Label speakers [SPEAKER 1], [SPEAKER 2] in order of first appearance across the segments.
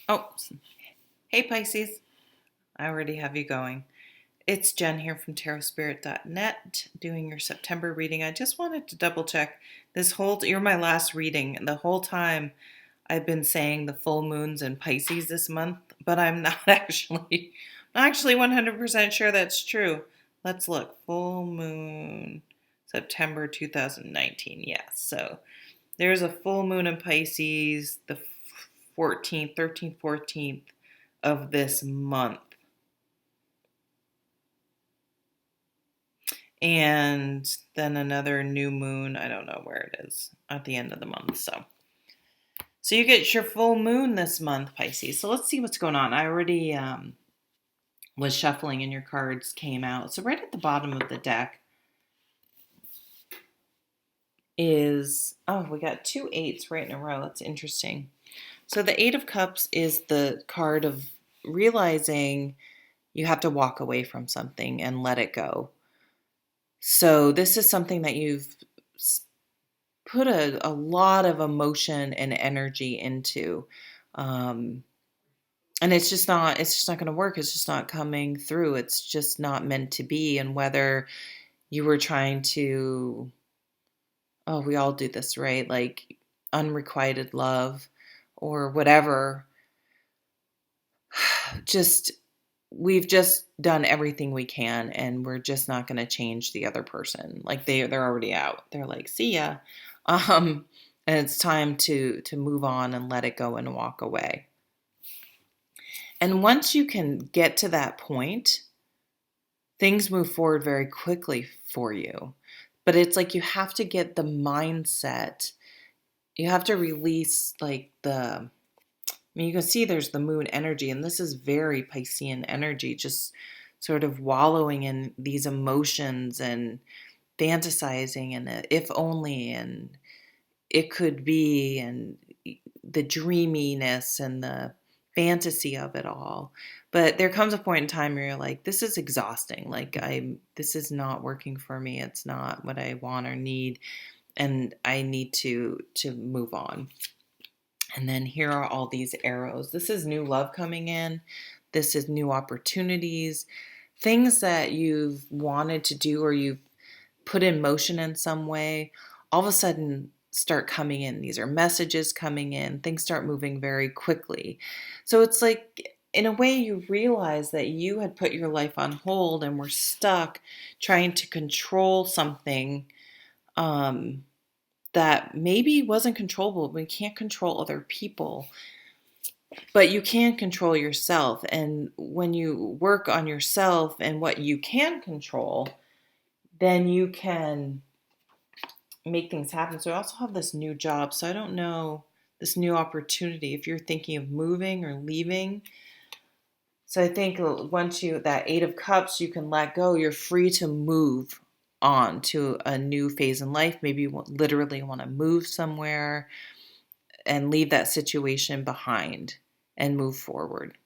[SPEAKER 1] Oh, hey Pisces. I already have you going. It's Jen here from tarotspirit.net doing your September reading. I just wanted to double check you're my last reading. The whole time I've been saying the full moons in Pisces this month, but I'm not actually 100% sure that's true. Let's look. Full moon September 2019. Yes. So there's a full moon in Pisces the 14th, 13th, 14th of this month. And then another new moon, I don't know where it is, at the end of the month. So you get your full moon this month, Pisces. So let's see what's going on. I already was shuffling and your cards came out. So right at the bottom of the deck we got two eights right in a row. That's interesting. So the Eight of Cups is the card of realizing you have to walk away from something and let it go. So this is something that you've put a lot of emotion and energy into. And it's just not going to work. It's just not coming through. It's just not meant to be. And whether you were trying to, oh, we all do this, right? Like unrequited love or whatever, just we've just done everything we can and we're just not going to change the other person. Like they're already out. They're like, see ya. And it's time to move on and let it go and walk away. And once you can get to that point, things move forward very quickly for you. But it's like you have to get the mindset. You have to release you can see there's the moon energy, and this is very Piscean energy, just sort of wallowing in these emotions and fantasizing and if only and it could be and the dreaminess and the fantasy of it all. But there comes a point in time where you're like, this is exhausting. Like this is not working for me. It's not what I want or need. And I need to move on. And then here are all these arrows. This is new love coming in. This is new opportunities, things that you've wanted to do or you've put in motion in some way, all of a sudden start coming in. These are messages coming in. Things start moving very quickly. So it's like, in a way, you realize that you had put your life on hold and were stuck trying to control something that maybe wasn't controllable. We can't control other people, but you can control yourself. And when you work on yourself and what you can control, then you can make things happen. So I also have this new job. So I don't know, this new opportunity, if you're thinking of moving or leaving. So I think once that Eight of Cups, you can let go, you're free to move on to a new phase in life. Maybe you literally want to move somewhere and leave that situation behind and move forward.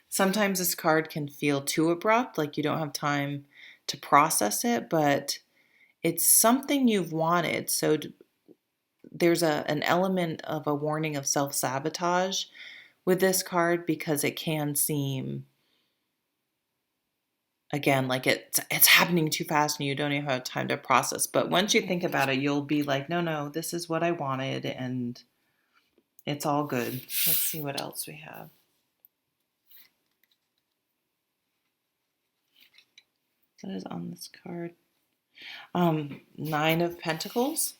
[SPEAKER 1] Sometimes this card can feel too abrupt, like you don't have time to process it, but it's something you've wanted. So there's an element of a warning of self-sabotage with this card because it can seem, again, like it's happening too fast and you don't even have time to process. But once you think about it, you'll be like, no, this is what I wanted and it's all good. Let's see what else we have. What is on this card? Nine of Pentacles.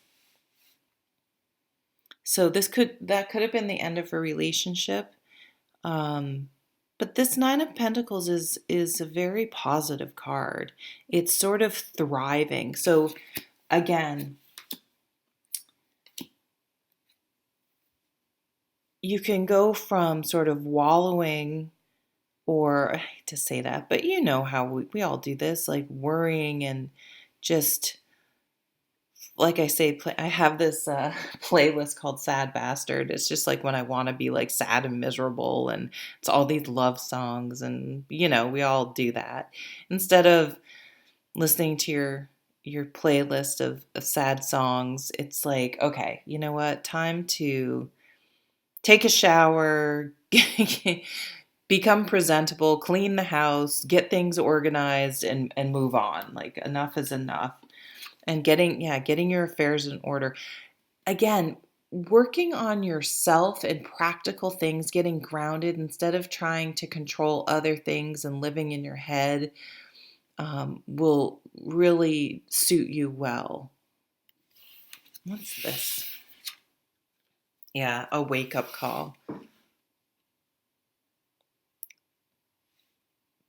[SPEAKER 1] So that could have been the end of a relationship. But this Nine of Pentacles is a very positive card. It's sort of thriving. So again, you can go from sort of wallowing, or I hate to say that, but you know how we all do this, like worrying and just, like I say, I have this playlist called Sad Bastard. It's just like when I want to be like sad and miserable, and it's all these love songs, and we all do that. Instead of listening to your playlist of sad songs, it's like, okay, you know what? Time to take a shower, become presentable, clean the house, get things organized, and move on. Like, enough is enough. And getting your affairs in order. Again, working on yourself and practical things, getting grounded instead of trying to control other things and living in your head, will really suit you well. What's this? Yeah, a wake-up call.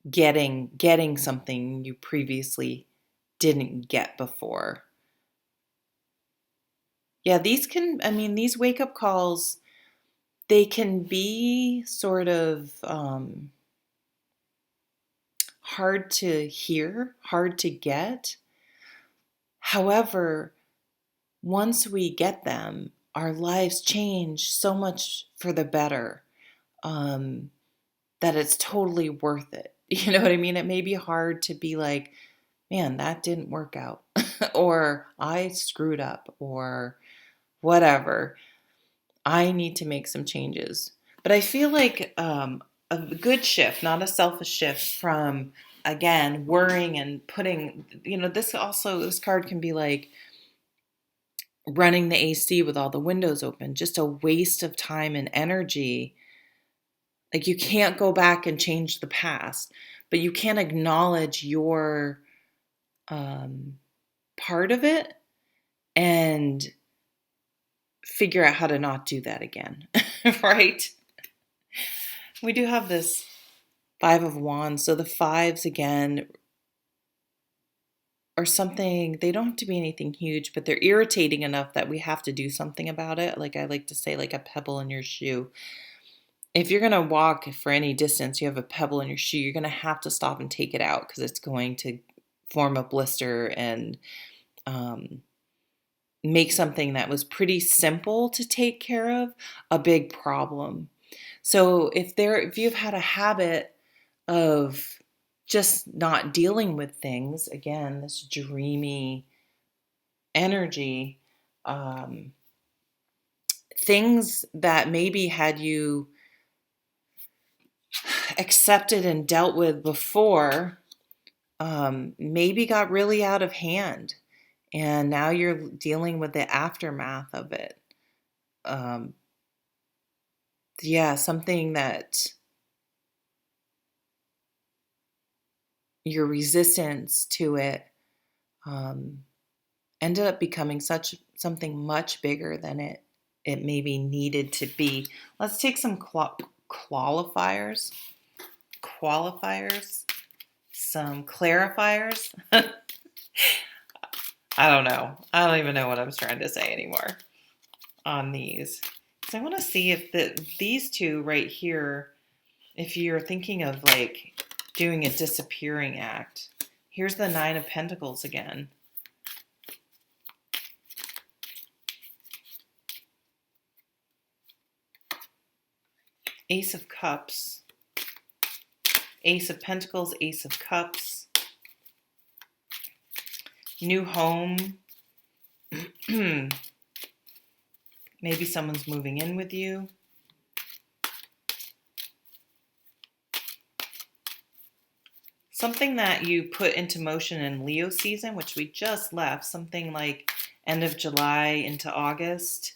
[SPEAKER 1] Getting something you previously didn't get before. Yeah, these wake-up calls, they can be sort of hard to hear, hard to get. However, once we get them, our lives change so much for the better, that it's totally worth it. You know what I mean? It may be hard to be like, man, that didn't work out, or I screwed up, or whatever. I need to make some changes. But I feel like a good shift, not a selfish shift from, again, worrying and putting, this card can be like running the AC with all the windows open, just a waste of time and energy. Like, you can't go back and change the past, but you can acknowledge your part of it and figure out how to not do that again, right? We do have this Five of Wands. So the fives, again, are something, they don't have to be anything huge, but they're irritating enough that we have to do something about it. Like I like to say, like a pebble in your shoe. If you're going to walk for any distance, you have a pebble in your shoe, you're going to have to stop and take it out because it's going to form a blister and make something that was pretty simple to take care of a big problem. So if you've had a habit of just not dealing with things, again, this dreamy energy, things that maybe had you accepted and dealt with before, maybe got really out of hand, and now you're dealing with the aftermath of it. Something that your resistance to it ended up becoming something much bigger than it maybe needed to be. Let's take some qualifiers, some clarifiers. I don't know. I don't even know what I'm trying to say anymore on these. So I want to see if these two right here, if you're thinking of like doing a disappearing act. Here's the Nine of Pentacles again. Ace of Cups. Ace of Pentacles, Ace of Cups. New home. Maybe someone's moving in with you. Something that you put into motion in Leo season, which we just left, something like end of July into August.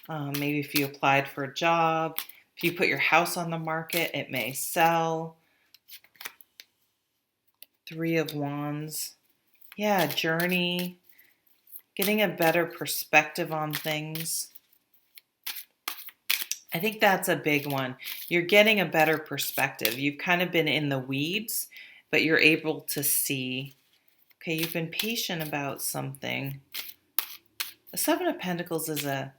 [SPEAKER 1] Maybe if you applied for a job, if you put your house on the market, it may sell. Three of Wands. Yeah, journey. Getting a better perspective on things. I think that's a big one. You're getting a better perspective. You've kind of been in the weeds, but you're able to see. Okay, you've been patient about something. The Seven of Pentacles is I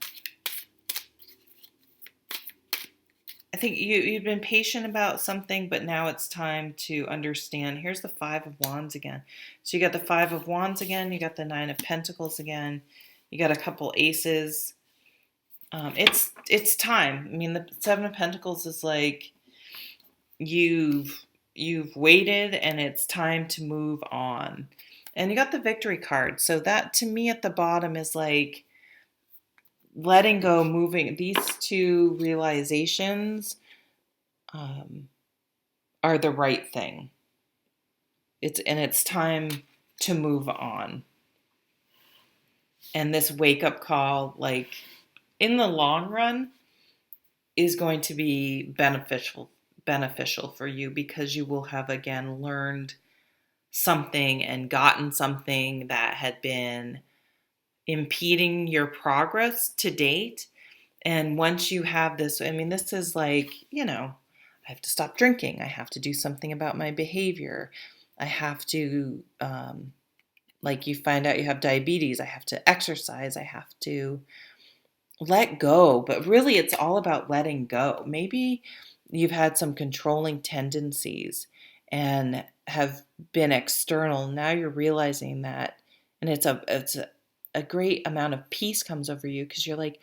[SPEAKER 1] think you've been patient about something, but now it's time to understand. Here's the Five of Wands again. So you got the Five of Wands again. You got the Nine of Pentacles again. You got a couple aces. It's time. I mean, the Seven of Pentacles is like you've waited and it's time to move on. And you got the Victory card. So that to me at the bottom is like letting go, moving, these two realizations are the right thing. It's time to move on. And this wake up call, like in the long run, is going to be beneficial for you, because you will have again learned something and gotten something that had been impeding your progress to date. And once you have this, I mean, this is like, I have to stop drinking. I have to do something about my behavior. I have to, like, you find out you have diabetes. I have to exercise. I have to let go. But really, it's all about letting go. Maybe you've had some controlling tendencies and have been external. Now you're realizing that, and it's a great amount of peace comes over you, because you're like,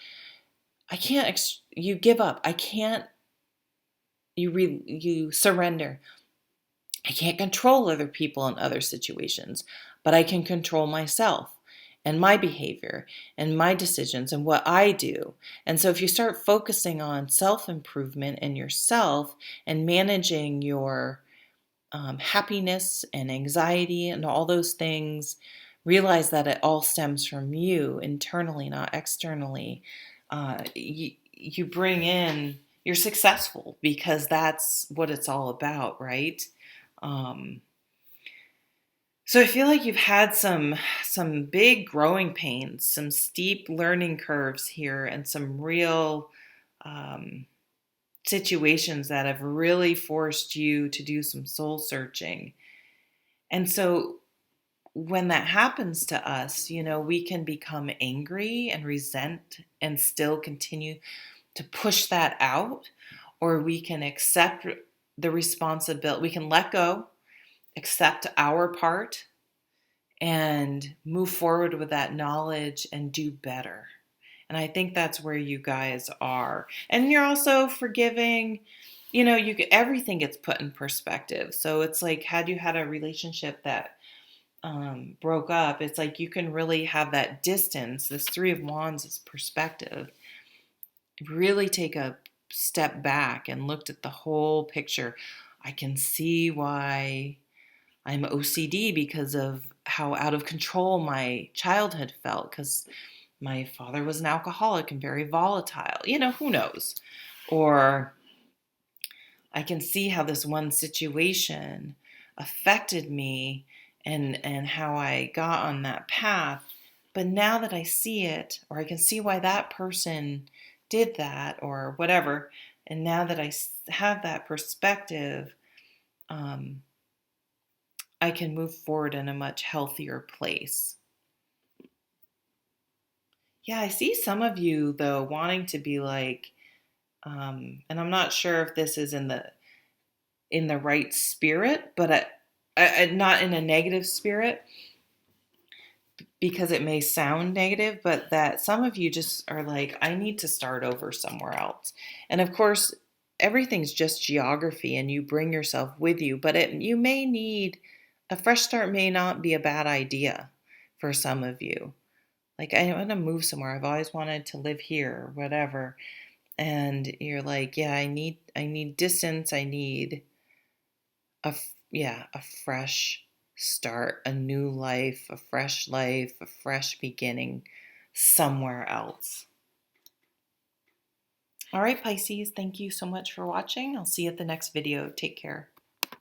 [SPEAKER 1] I can't. You give up. I can't. You surrender. I can't control other people and other situations, but I can control myself and my behavior and my decisions and what I do. And so if you start focusing on self-improvement and yourself and managing your happiness and anxiety and all those things, realize that it all stems from you internally, not externally. You bring in, you're successful, because that's what it's all about, right? Um, so I feel like you've had some big growing pains, some steep learning curves here, and some real um, situations that have really forced you to do some soul searching. And so when that happens to us, we can become angry and resent and still continue to push that out, or we can accept the responsibility. We can let go, accept our part, and move forward with that knowledge and do better. And I think that's where you guys are. And you're also forgiving. Everything gets put in perspective. So it's like, had you had a relationship that broke up, it's like you can really have that distance. This Three of Wands is perspective. Really take a step back and looked at the whole picture. I can see why I'm OCD, because of how out of control my childhood felt, because my father was an alcoholic and very volatile. Who knows? Or I can see how this one situation affected me, and how I got on that path. But now that I see it, or I can see why that person did that or whatever, and now that I have that perspective, I can move forward in a much healthier place. Yeah, I see some of you though wanting to be like, and I'm not sure if this is in the right spirit, but not in a negative spirit, because it may sound negative, but that some of you just are like, I need to start over somewhere else. And of course, everything's just geography, and you bring yourself with you, but you may need a fresh start. May not be a bad idea for some of you. Like, I want to move somewhere. I've always wanted to live here, or whatever. And you're like, yeah, I need distance. I need a fresh start, a new life, a fresh life, a fresh beginning somewhere else. All right, Pisces, thank you so much for watching. I'll see you at the next video. Take care.